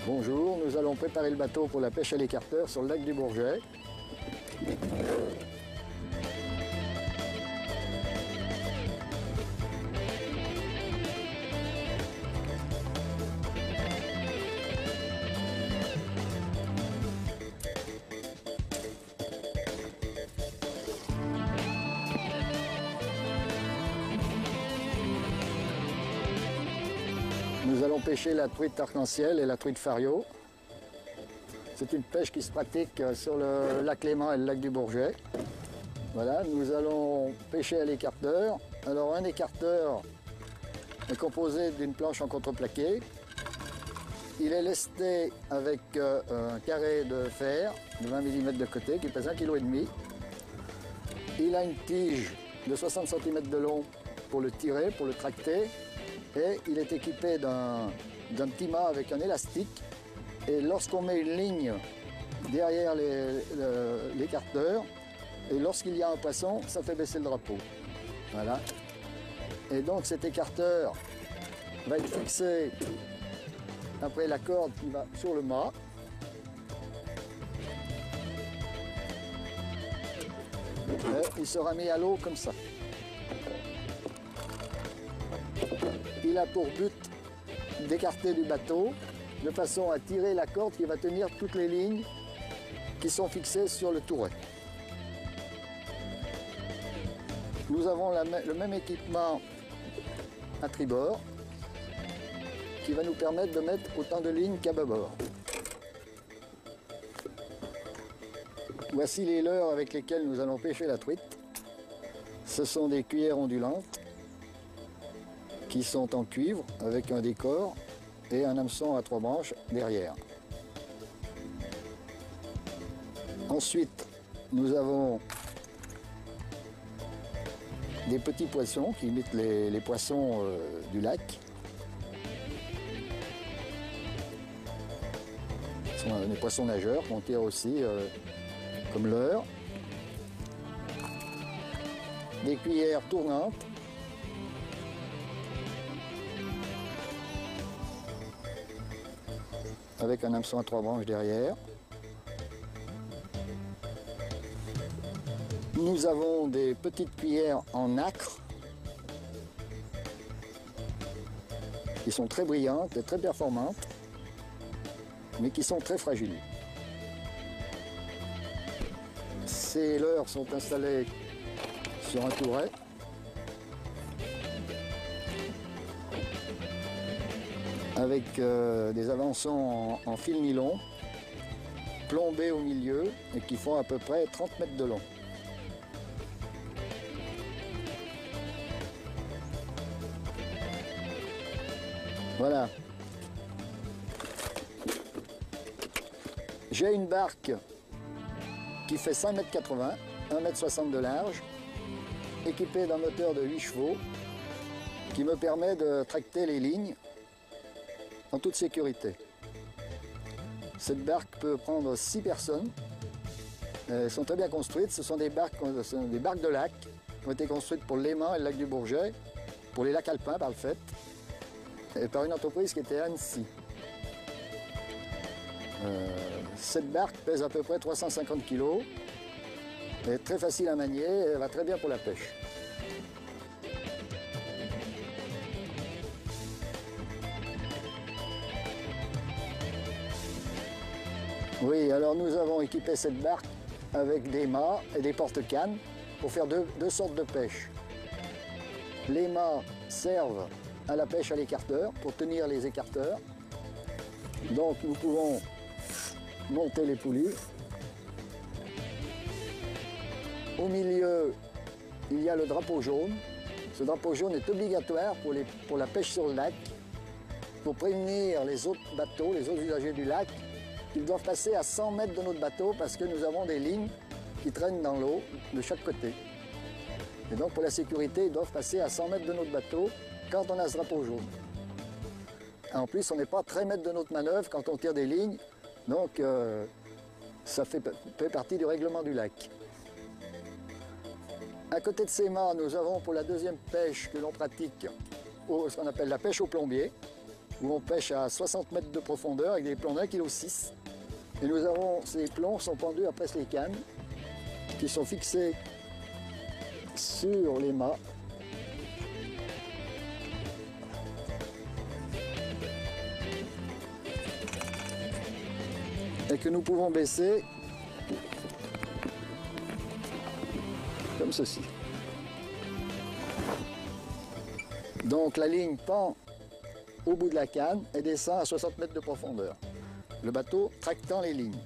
Bonjour, nous allons préparer le bateau pour la pêche à l'écarteur sur le lac du Bourget. Nous allons pêcher la truite arc-en-ciel et la truite fario. C'est une pêche qui se pratique sur le lac Léman et le lac du Bourget. Voilà, nous allons pêcher à l'écarteur. Alors un écarteur est composé d'une planche en contreplaqué. Il est lesté avec un carré de fer de 20 mm de côté qui pèse 1,5 kg. Il a une tige de 60 cm de long pour le tirer, pour le tracter. Et il est équipé d'un petit mât avec un élastique. Et lorsqu'on met une ligne derrière l'écarteur, et lorsqu'il y a un poisson, ça fait baisser le drapeau. Voilà. Et donc cet écarteur va être fixé après la corde qui va sur le mât. Et il sera mis à l'eau comme ça. Il a pour but d'écarter du bateau de façon à tirer la corde qui va tenir toutes les lignes qui sont fixées sur le touret. Nous avons le même équipement à tribord qui va nous permettre de mettre autant de lignes qu'à bâbord. Voici les leurres avec lesquelles nous allons pêcher la truite. Ce sont des cuillères ondulantes qui sont en cuivre avec un décor et un hameçon à 3 branches derrière. Ensuite, nous avons des petits poissons qui imitent les poissons du lac. Ce sont des poissons nageurs qu'on tire aussi comme leurre. Des cuillères tournantes. Avec un hameçon à 3 branches derrière. Nous avons des petites cuillères en nacre qui sont très brillantes et très performantes, mais qui sont très fragiles. Ces leurres sont installées sur un touret. Avec des avançons en fil nylon, plombés au milieu et qui font à peu près 30 mètres de long. Voilà. J'ai une barque qui fait 5,80 m, 1,60 m de large, équipée d'un moteur de 8 chevaux qui me permet de tracter les lignes en toute sécurité. Cette barque peut prendre 6 personnes. Elles sont très bien construites. Ce sont des barques de lac qui ont été construites pour le Léman et le lac du Bourget, pour les lacs alpins par le fait, et par une entreprise qui était à Annecy. Cette barque pèse à peu près 350 kg, elle est très facile à manier et elle va très bien pour la pêche. Oui, alors nous avons équipé cette barque avec des mâts et des porte-cannes pour faire deux sortes de pêche. Les mâts servent à la pêche à l'écarteur pour tenir les écarteurs. Donc nous pouvons monter les poulies. Au milieu, il y a le drapeau jaune. Ce drapeau jaune est obligatoire pour la pêche sur le lac, pour prévenir les autres bateaux, les autres usagers du lac, qu'ils doivent passer à 100 mètres de notre bateau parce que nous avons des lignes qui traînent dans l'eau de chaque côté. Et donc pour la sécurité, ils doivent passer à 100 mètres de notre bateau quand on a ce drapeau jaune. En plus, on n'est pas très mètres de notre manœuvre quand on tire des lignes, donc ça fait partie du règlement du lac. À côté de ces mâts, nous avons pour la deuxième pêche que l'on pratique ce qu'on appelle la pêche au plombier. où on pêche à 60 mètres de profondeur avec des plombs d'1,6 kg. Et nous avons, ces plombs sont pendus après les cannes qui sont fixés sur les mâts. Et que nous pouvons baisser comme ceci. Donc la ligne pend au bout de la canne et descend à 60 mètres de profondeur. Le bateau tractant les lignes.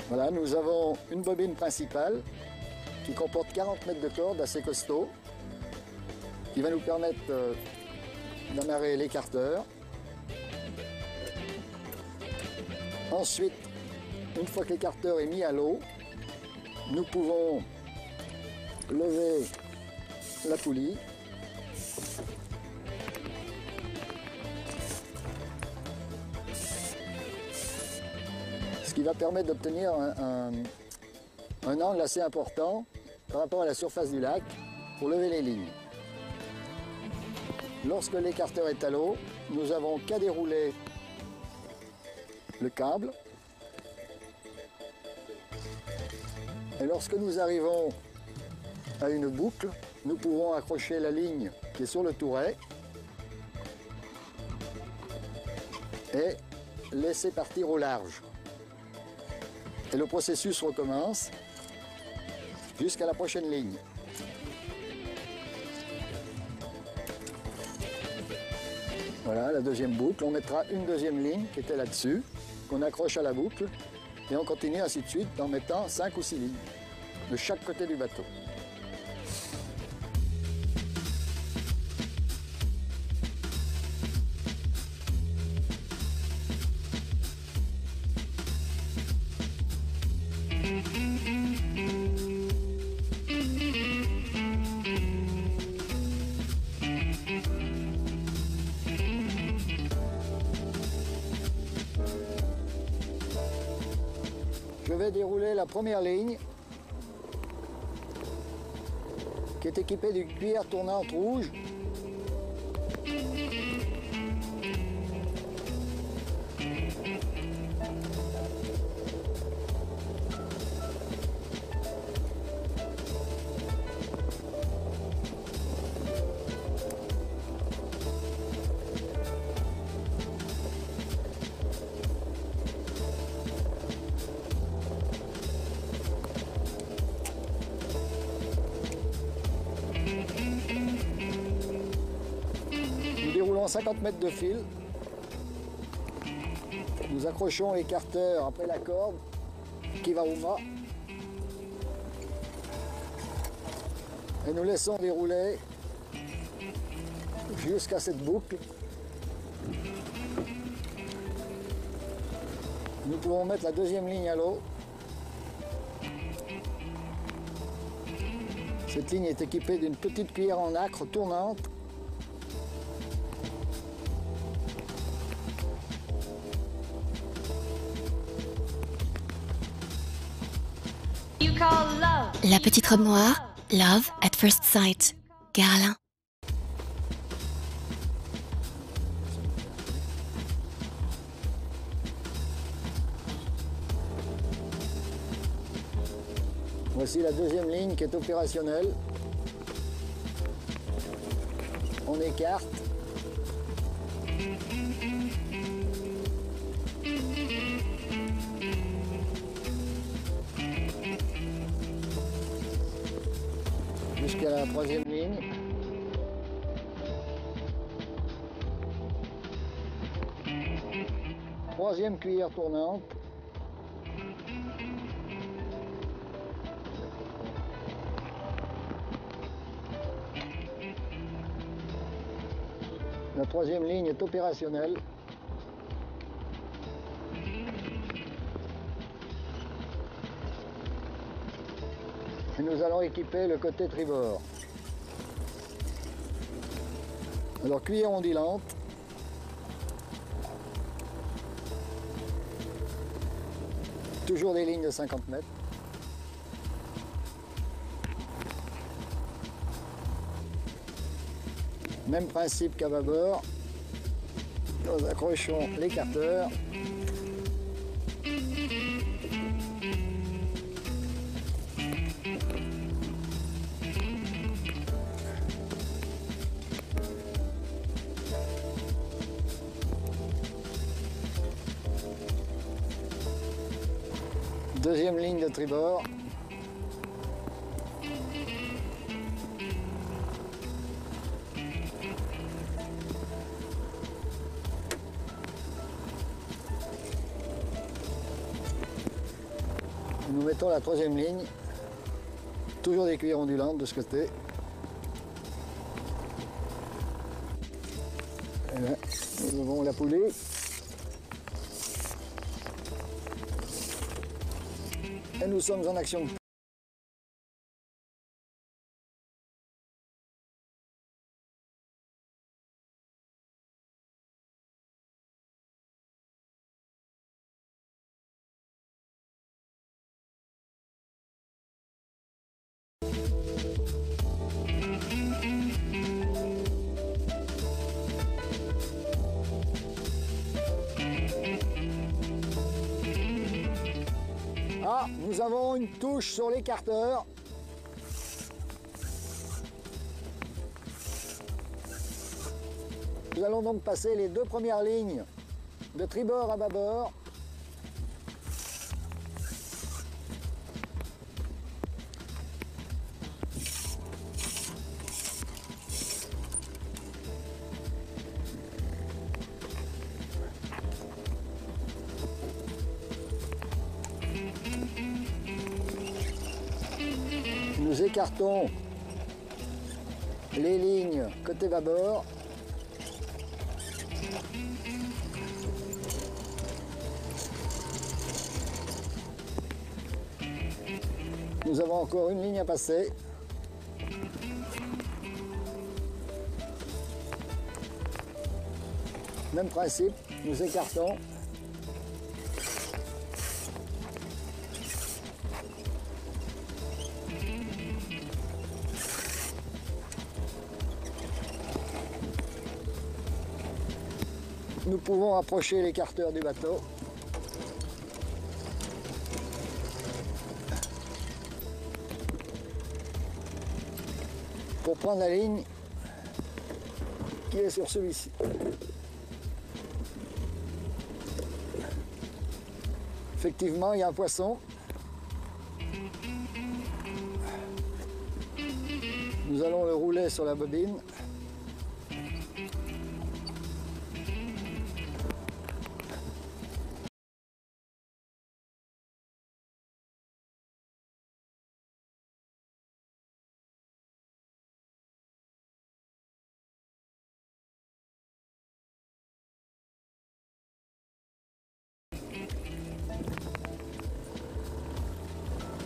Voilà, nous avons une bobine principale qui comporte 40 mètres de corde assez costaud, qui va nous permettre d'amarrer l'écarteur. Ensuite, une fois que l'écarteur est mis à l'eau, nous pouvons lever la poulie. Ce qui va permettre d'obtenir un angle assez important par rapport à la surface du lac pour lever les lignes. Lorsque l'écarteur est à l'eau, nous n'avons qu'à dérouler le câble. Et lorsque nous arrivons à une boucle, nous pouvons accrocher la ligne qui est sur le touret et laisser partir au large. Et le processus recommence jusqu'à la prochaine ligne. Voilà la deuxième boucle. On mettra une deuxième ligne qui était là-dessus, qu'on accroche à la boucle. Et on continue ainsi de suite en mettant 5 ou 6 lignes de chaque côté du bateau. Je vais dérouler la première ligne qui est équipée d'une cuillère tournante rouge. Nous déroulons 50 mètres de fil. Nous accrochons l'écarteur après la corde qui va au mât. Et nous laissons dérouler jusqu'à cette boucle. Nous pouvons mettre la deuxième ligne à l'eau. Cette ligne est équipée d'une petite cuillère en nacre tournante. La petite robe noire, Love at First Sight, Gare Alain. Voici la deuxième ligne qui est opérationnelle. On écarte. Jusqu'à la troisième ligne. Troisième cuillère tournante. La troisième ligne est opérationnelle. Et nous allons équiper le côté tribord. Alors cuillère ondulante. Toujours des lignes de 50 mètres. Même principe qu'à bâbord. Nous accrochons l'écarteur. Deuxième ligne de tribord. Nous mettons la troisième ligne, toujours des cuillères ondulantes de ce côté. Et là, nous avons la poulie. Et nous sommes en action. Ah, nous avons une touche sur l'écarteur. Nous allons donc passer les deux premières lignes de tribord à bâbord. Nous écartons les lignes côté bâbord. Nous avons encore une ligne à passer. Même principe, nous écartons. Nous pouvons approcher l'écarteur du bateau. Pour prendre la ligne qui est sur celui-ci. Effectivement, il y a un poisson. Nous allons le rouler sur la bobine.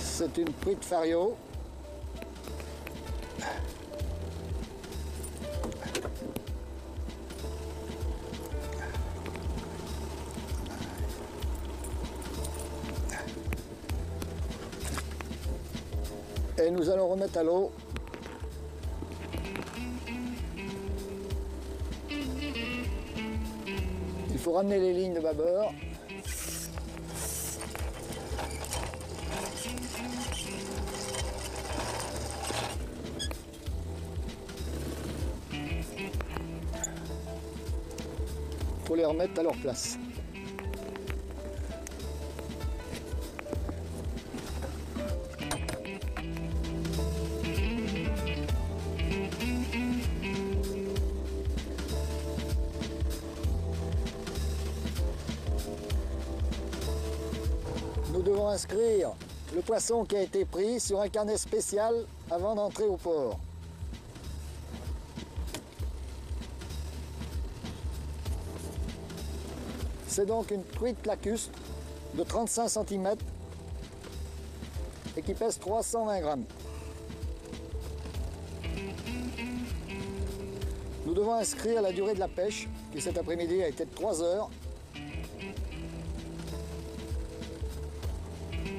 C'est une truite Fario. Et nous allons remettre à l'eau. Il faut ramener les lignes de bâbord. Pour les remettre à leur place. Nous devons inscrire le poisson qui a été pris sur un carnet spécial avant d'entrer au port. C'est donc une truite lacustre de 35 cm et qui pèse 320 grammes. Nous devons inscrire la durée de la pêche, qui cet après-midi a été de 3 heures.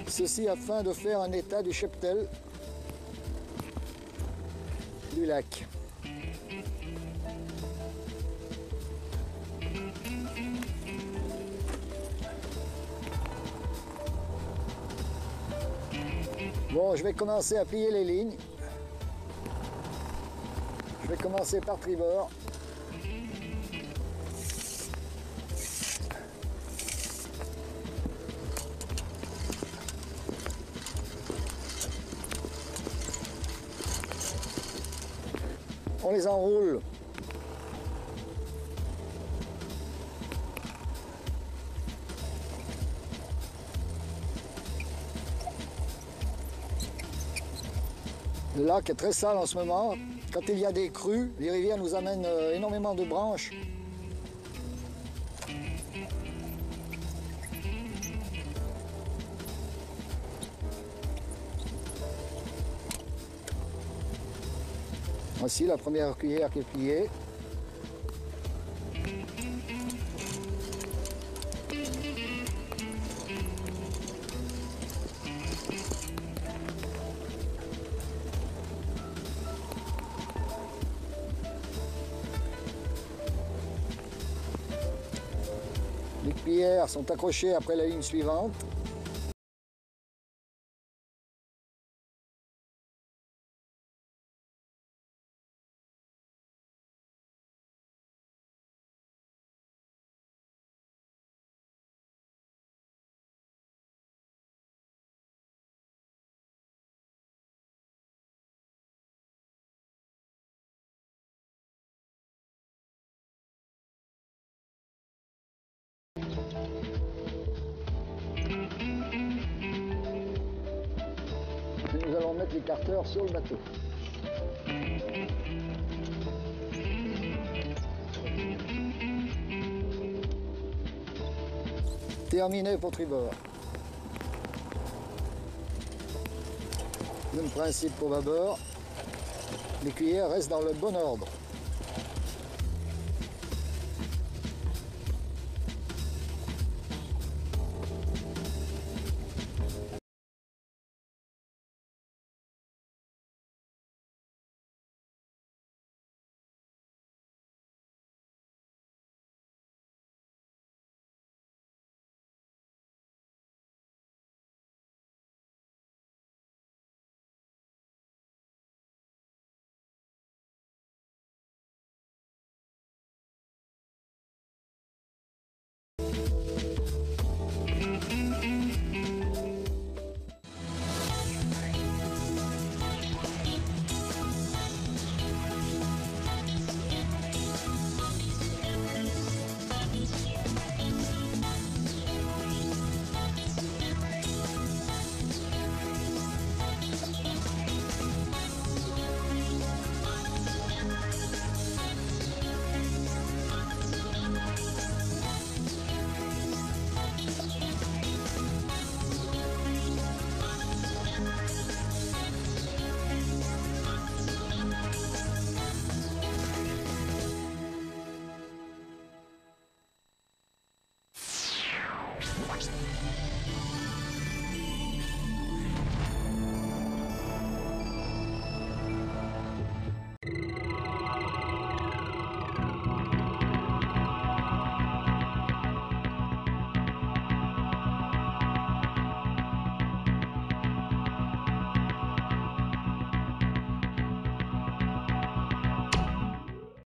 Ceci afin de faire un état du cheptel du lac. Bon, je vais commencer à plier les lignes. Je vais commencer par tribord. On les enroule. Le lac est très sale en ce moment. Quand il y a des crues, les rivières nous amènent énormément de branches. Voici la première cuillère qui est pliée. Les cuillères sont accrochées après la ligne suivante. Et nous allons mettre les carteurs sur le bateau. Terminé pour tribord. Même principe pour bâbord. Les cuillères restent dans le bon ordre.